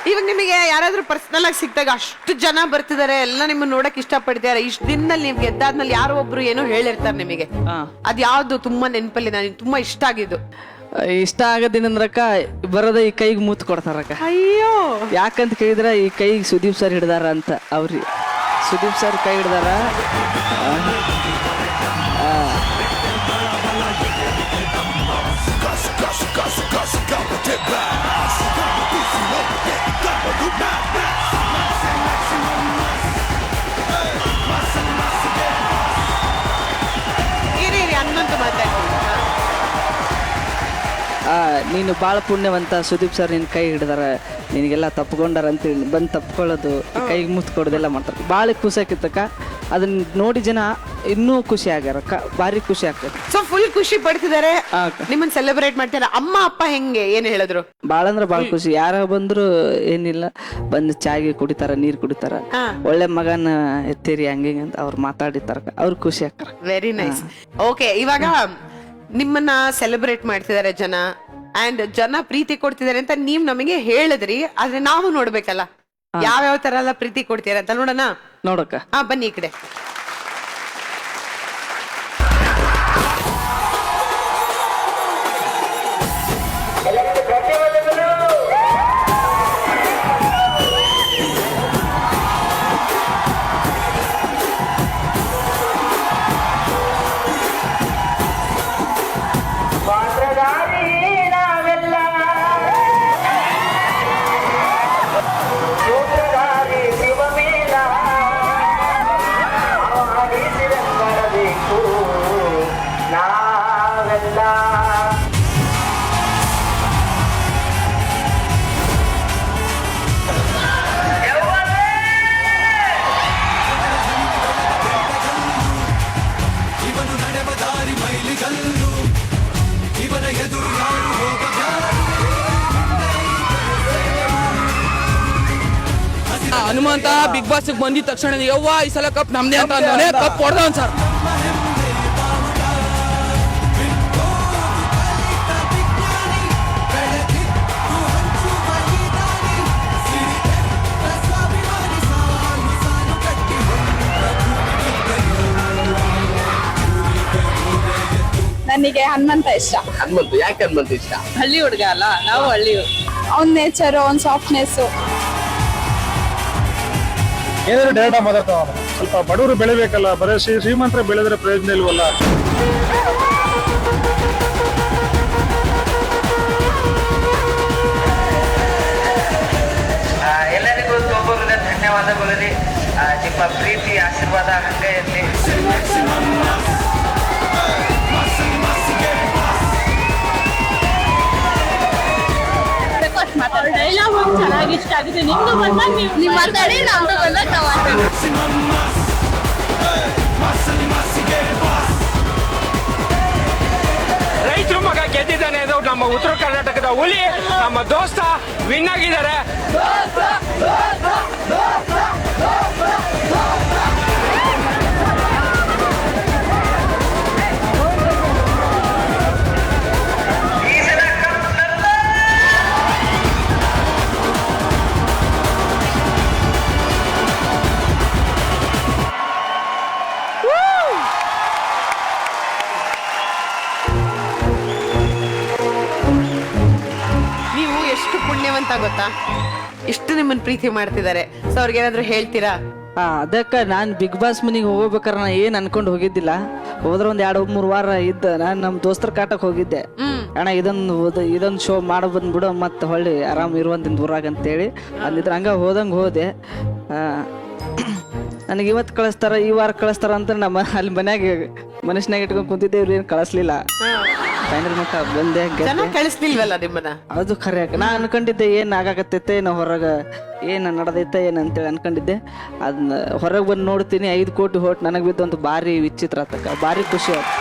ಇವಾಗ ನಿಮಗೆ ಯಾರಾದ್ರೂ ಪರ್ಸನಲ್ ಆಗಿ ಸಿಕ್ತಾಗ ಅಷ್ಟು ಜನ ಬರ್ತಿದಾರೆ, ಎಲ್ಲ ನಿಮ್ಮನ್ನ ನೋಡಕ್ ಇಷ್ಟ ಪಡ್ತಿದಾರೆ, ಇಷ್ಟ ದಿನದಲ್ಲಿ ನೀವು ಗೆದ್ದಾದ್ಮೇಲೆ ಯಾರೋ ಒಬ್ರು ಏನೋ ಹೇಳಿರ್ತಾರೆ ನಿಮಗೆ, ಅದ್ ಯಾವ್ದು ತುಂಬಾ ನೆನಪಲ್ಲಿ ನನಗೆ ತುಂಬಾ ಇಷ್ಟ ಆಗಿದ್ದು? ಇಷ್ಟ ಆಗೋದಿನಂದ್ರಕ್ಕ ಬರೋದ ಈ ಕೈಗೆ ಮೂತ್ ಕೊಡ್ತಾರಕ್ಕ. ಅಯ್ಯೋ, ಯಾಕಂತ ಕೇಳಿದ್ರ ಈ ಕೈಗೆ ಸುದೀಪ್ ಸರ್ ಹಿಡ್ದಾರ ಅಂತ. ಅವ್ರಿ ಸುದೀಪ್ ಸರ್ ಕೈ ಹಿಡ್ದಾರ. ಅನ್ನಂತ ಮಾತಾಡ್ತೀನಿ. ನೀನು ಭಾಳ ಪುಣ್ಯವಂತ, ಸುದೀಪ್ ಸರ್ ನಿನ್ನ ಕೈ ಹಿಡ್ದಾರ, ನಿನಗೆಲ್ಲ ತಪ್ಕೊಂಡಾರ ಅಂತೇಳಿ ಬಂದು ತಪ್ಕೊಳ್ಳೋದು, ಕೈಗೆ ಮುತ್ತು ಕೊಡೋದೆಲ್ಲ ಮಾಡ್ತಾರೆ. ಭಾಳ ಖುಷಿ ಆಕಿತ್ತಕ್ಕ. ಅದನ್ನ ನೋಡಿ ಜನ ಇನ್ನೂ ಖುಷಿ ಆಗ್ಯಾರಕ್ಕ, ಭಾರಿ ಖುಷಿ ಆಗ್ತದೆ. ಸೊ ಫುಲ್ ಖುಷಿ ಪಡ್ತಿದ್ದಾರೆ, ನಿಮ್ಮನ್ನ ಸೆಲೆಬ್ರೇಟ್ ಮಾಡ್ತಾರೆ. ಅಮ್ಮ ಅಪ್ಪ ಹೆಂಗೆ ಏನ್ ಹೇಳಿದ್ರು? ಭಾಳ ಅಂದ್ರೆ ಭಾಳ ಖುಷಿ. ಯಾರ ಬಂದ್ರು ಏನಿಲ್ಲ, ಬಂದು ಚಾಗಿ ಕುಡಿತಾರ, ನೀರ್ ಕುಡಿತಾರ, ಒಳ್ಳೆ ಮಗನ ಎತ್ತೀರಿ ಹಂಗೆ ಅಂತ ಅವ್ರು ಮಾತಾಡಿತಾರ, ಅವ್ರು ಖುಷಿ ಆಗ್ತಾರ. Very nice. ಓಕೆ, ಇವಾಗ ನಿಮ್ಮನ್ನ ಸೆಲೆಬ್ರೇಟ್ ಮಾಡ್ತಿದ್ದಾರೆ ಜನ, ಅಂಡ್ ಜನ ಪ್ರೀತಿ ಕೊಡ್ತಿದ್ದಾರೆ ಅಂತ ನೀವ್ ನಮಗೆ ಹೇಳಿದ್ರಿ. ಆದ್ರೆ ನಾವು ನೋಡ್ಬೇಕಲ್ಲ ಯಾವ್ಯಾವ ತರ ಎಲ್ಲ ಪ್ರೀತಿ ಕೊಡ್ತೀರ ಅಂತ. ನೋಡೋಣ, ನೋಡಕ್ಕ. ಬನ್ನಿ ಈ ಕಡೆ. ಹನುಮಂತ ಬಿಗ್ ಬಾಸ್ ಬಂದಿದ ತಕ್ಷಣ ಯವ್ವ ಈ ಸಲ ಕಪ್ ನಮ್ದೇ ಅಂತ ಅಂದವನೇ, ಕಪ್ ಹೊಡೆದವನ್ ಸರ್. ನನಗೆ ಹನುಮಂತ ಇಷ್ಟ. ಹನುಮಂತ ಯಾಕೆ ಹನುಮಂತ ಇಷ್ಟ? ಹಳ್ಳಿ ಹುಡುಗ ಅಲ್ಲ, ನಾವು ಹಳ್ಳಿ. ಅವ್ನ ನೇಚರ್, ಅವ್ನ ಸಾಫ್ಟ್ನೆಸ್. ಏನಾದ್ರು ಡೈರೆಕ್ಟ್ ಮಾತಾಡ್ತಾವ. ಸ್ವಲ್ಪ ಬಡವರು ಬೆಳಿಬೇಕಲ್ಲ, ಬರೀ ಶ್ರೀಮಂತರ ಬೆಳೆದ್ರೆ ಪ್ರಯೋಜನ ಇಲ್ವಲ್ಲ. ಎಲ್ಲರಿಗೂ ಒಬ್ಬೊಬ್ಬರಿಗೆ ಧನ್ಯವಾದಗಳು ರೀ. ನಿಮ್ಮ ಪ್ರೀತಿ ಆಶೀರ್ವಾದ ಹಂಗೆ ಇರಲಿ. ಡೈಲಾಗ್ ಒಂದು ಚೆನ್ನಾಗಿ ಇಷ್ಟ ಆಗಿದೆ. ನಿಮ್ದು ಬಂದಾಗ ನೀವು ಮಾತಾಡಿ, ನಮ್ದು ಬಂದಾಗ ನಾವು ರೈತರು ಮಗ ಗೆದ್ದಿದ್ದಾನೆ ಅದು ನಮ್ಮ ಉತ್ತರ ಕರ್ನಾಟಕದ ಹುಲಿ, ನಮ್ಮ ದೋಸ್ತ ವಿನ್ ಆಗಿದ್ದಾರೆ. ಪುಣ್ಯವಂತ ಗೊತ್ತಾ, ಇಷ್ಟು ನಿಮ್ಮನ್ನ ಪ್ರೀತಿ ಮಾಡ್ತಿದ್ದಾರೆ. ಸೊ ಅವ್ರಿಗೆ ಏನಾದ್ರು ಹೇಳ್ತೀರಾ? ಅದಕ್ಕ ನಾನ್ ಬಿಗ್ ಬಾಸ್ ಮನಿಗೆ ಹೋಗ್ಬೇಕಾರ ನಾ ಏನ್ ಅನ್ಕೊಂಡು ಹೋಗಿದ್ದಿಲ್ಲ. ಹೋದ್ರ ಒಂದ್ 2-3 ವಾರ ಇದ್ದ ನಾನ್ ನಮ್ ದೋಸ್ತರ ಕಾಟಕ್ ಹೋಗಿದ್ದೆ. ಅಣ್ಣ ಇದೊಂದು ಶೋ ಮಾಡ ಬಂದ್ಬಿಡು, ಮತ್ತೆ ಹೊಳ್ಳಿ ಆರಾಮ್ ಇರುವಂತಿನ ಊರಾಗ ಅಂತೇಳಿ ಅಂದಿದ್ರ. ಹಂಗ ಹೋದಂಗ ಹೋದೆ. ನನಗೆ ಇವತ್ತು ಕಳಿಸ್ತಾರ, ಈ ವಾರ ಕಳಿಸ್ತಾರ ಅಂತ ನಮ್ಮ ಅಲ್ಲಿ ಮನುಷ್ಯನಾಗ ಇಟ್ಕೊಂಡ್ ಕುಂತಿದ್ದೆ. ಇವ್ರು ಏನ್ ಕಳಿಸ್ಲಿಲ್ಲ. ಫೈನಲ್ ಮಟ್ಟ ಬಂದೆ. ಕಳಿಸ್ಲಿಲ್ವಲ್ಲ ನಿಮ್ಮನ್ನ? ಅದು ಖರೆ. ನಾ ಅನ್ಕೊಂಡಿದ್ದೆ ಏನ್ ಆಗಾಕತ್ತೈತೆ, ನಾ ಹೊರಗ ಏನ್ ನಡೆದೈತೆ ಏನ್ ಅಂತೇಳಿ ಅನ್ಕೊಂಡಿದ್ದೆ. ಅದನ್ನ ಹೊರಗೆ ಬಂದು ನೋಡ್ತೀನಿ 5 ಕೋಟಿ ಹೋಟ್ ನನಗೆ ಬಿದ್ದಂತ ಭಾರಿ ವಿಚಿತ್ರ ಆತಕ್ಕ, ಭಾರಿ ಖುಷಿ ಆಯ್ತು.